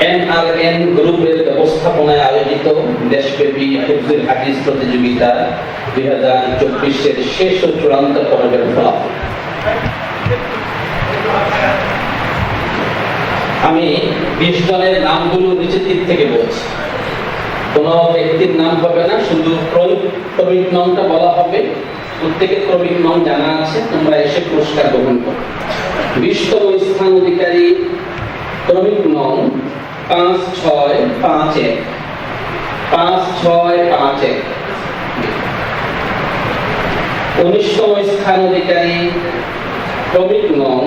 NRN গ্রুপের ব্যবস্থাপনায় আয়োজিত দেশব্যাপী হিফজুল হাদিস প্রতিযোগিতা 2024-এর শেষ ও চূড়ান্ত পর্বের ফলাফল। আমি 20 জনের নামগুলো নিচের দিক থেকে বলছি, কোনো ব্যক্তির নাম হবে না, শুধু ক্রমিক নামটা বলা হবে। প্রত্যেকের ক্রমিক নাম জানা আছে, তোমরা এসে পুরস্কার গ্রহণ করো। 20তম স্থান অধিকারী ক্রমিক নাম 5651 5651। 19তম স্থান অধিকারী ক্রমিক নাম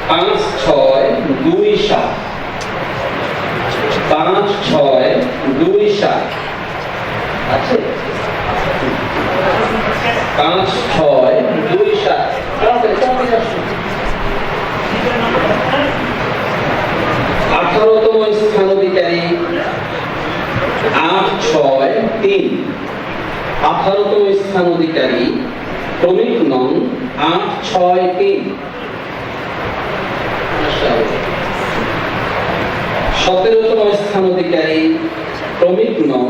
5627 5627 আছে 5627। 18তম স্থান অধিকারী 863 18তম স্থান অধিকারী ক্রমিক নং 863। 17তম স্থান অধিকারী ক্রমিক নং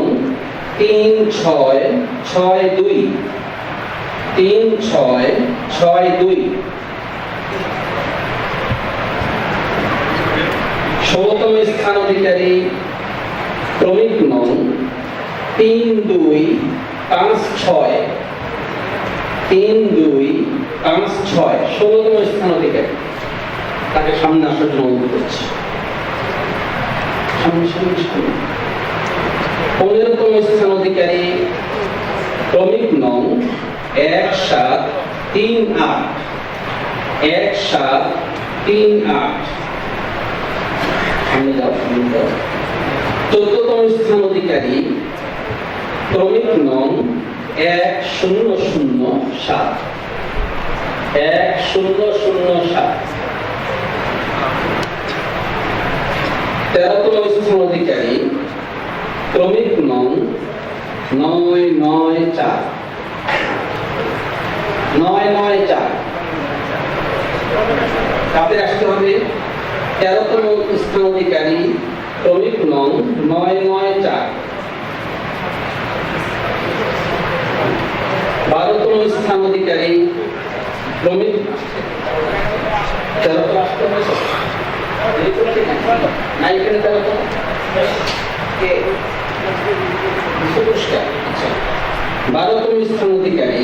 3662 3662। 16তম স্থান অধিকারী ক্রমিক নং 3256 3256। 16তম স্থান অধিকারী, তাকে সামনে আসার জন্য অনুরোধ করছি। 15তম স্থান অধিকারী ক্রমিক নং 1738 1738। 14তম স্থান অধিকারী ক্রমিক নং 1007 1007। 13তম স্থান অধিকারী ক্রমিক নং 994 994। কাতে আসতে হবে। 13তম স্থান অধিকারী ক্রমিক নং 994। 12তম স্থান অধিকারী ক্রমিক 12তম স্থান অধিকারী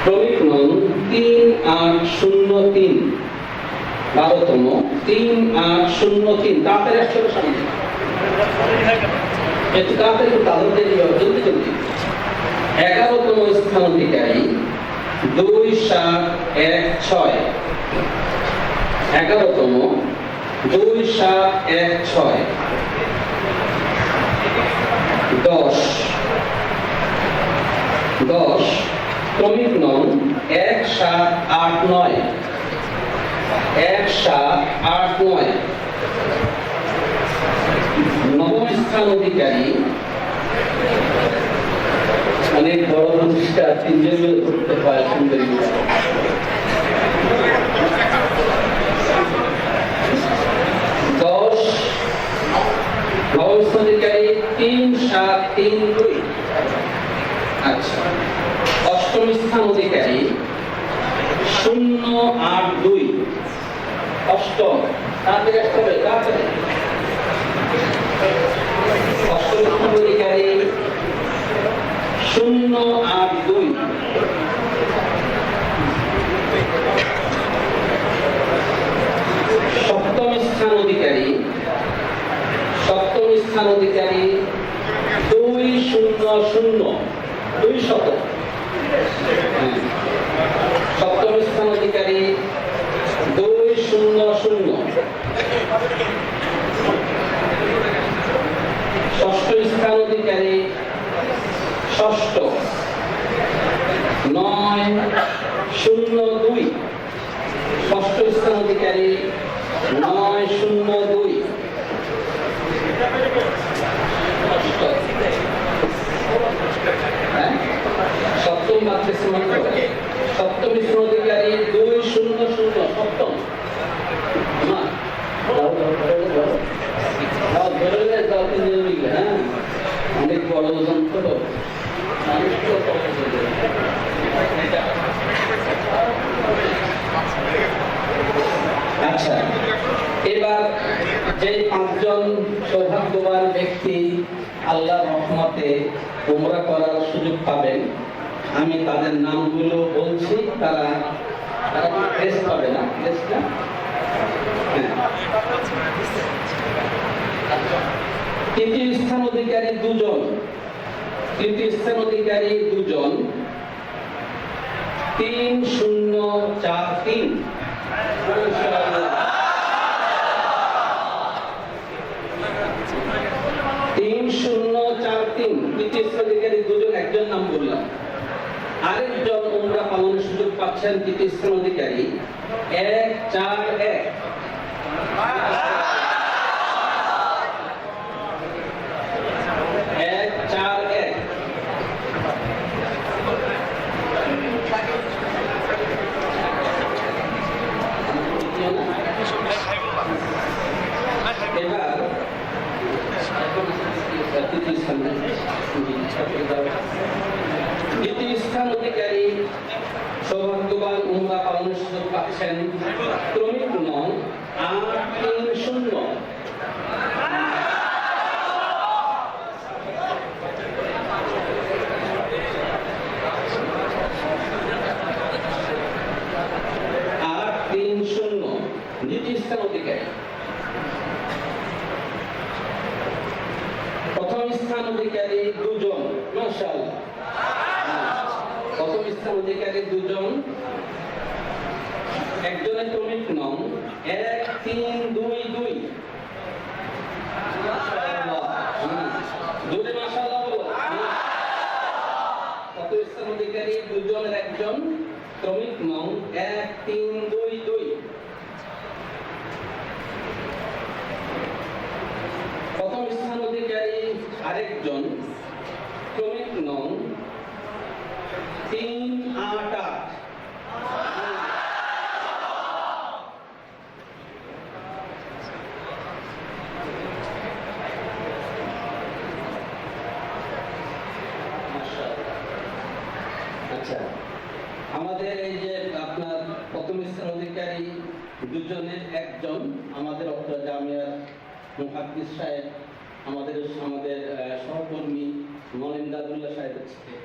ক্রমিক নং 3803 12তম 3803। তাড়াতাড়ি আসতে হবে সামনে, একটু তাড়াতাড়ি তাদের জলদি জলদি। 11তম স্থান অধিকারী 2716 11তম 2716। 10 ক্রমিক নং 1789 1789। 9তম স্থান অধিকারী অনেক বড় প্রতিষ্ঠা, 3 জন মিলে করতে পারে সুন্দরী। 10 নবম স্থান অধিকারী 3732। আচ্ছা। 8তম স্থান অধিকারী 082 8ম। তাড়াতাড়ি আসতে হবে, তাড়াতাড়ি। 8তম স্থান অধিকারী 082। 7তম স্থান অধিকারী 200 200। 7তম স্থান অধিকারী 200। 6ষ্ঠ স্থান অধিকারী 6ষ্ঠ 902। 6ষ্ঠ স্থান অধিকারী 902। 7ম মাত্র সমাপ্ত। 7তম স্থান অধিকারী 200 7ম। যে পাঁচজন সৌভাগ্যবান ব্যক্তি আল্লাহর রহমতে উমরা করার সুযোগ পাবেন, আমি তাদের নামগুলো বলছি। তারা টেস্ট পাবে না, টেস্টটা তৃতীয় স্থান অধিকারী দুজন, তৃতীয় স্থান অধিকারী দুজন 3043। তৃতীয় স্থান অধিকারী দুজন, একজন নাম বললাম। আরেকজন উমরা পালনের সুযোগ পাচ্ছেন তৃতীয় স্থান অধিকারী 141। দ্বিতীয় স্থান অধিকারী সৌভাগ্যবান উমরা পালনের সুযোগ পাচ্ছেন ক্রমিক নং 830। দ্বিতীয় স্থান অধিকারী। প্রথম স্থান অধিকারী দুজন, মাশাআল্লাহ। প্রথম স্থান অধিকারী দুজন, একজনের ক্রমিক নং 1322। দুটো মাশাআল্লাহ বলো। প্রথম স্থান অধিকারী দুজনের একজন ক্রমিক নং 1322। প্রথম স্থান অধিকারী আরেকজন ক্রমিক নং 388। আচ্ছা, আমাদের এই যে আপনার প্রথম স্থান অধিকারী দুজনের একজন আমাদের অত্র জামিয়ার মুহাদ্দিস সাহেব, আমাদের সহকর্মী মনিন্দাদুল্লাহ সাহেবের ছেলে।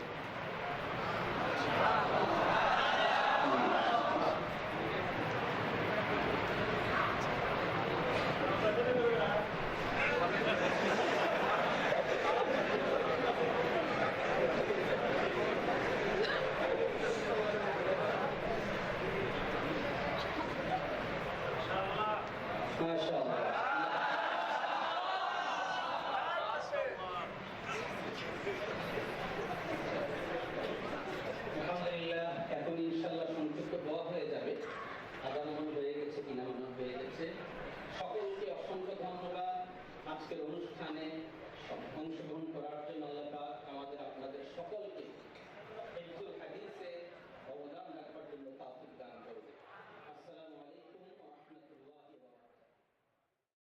মাশাআল্লাহ।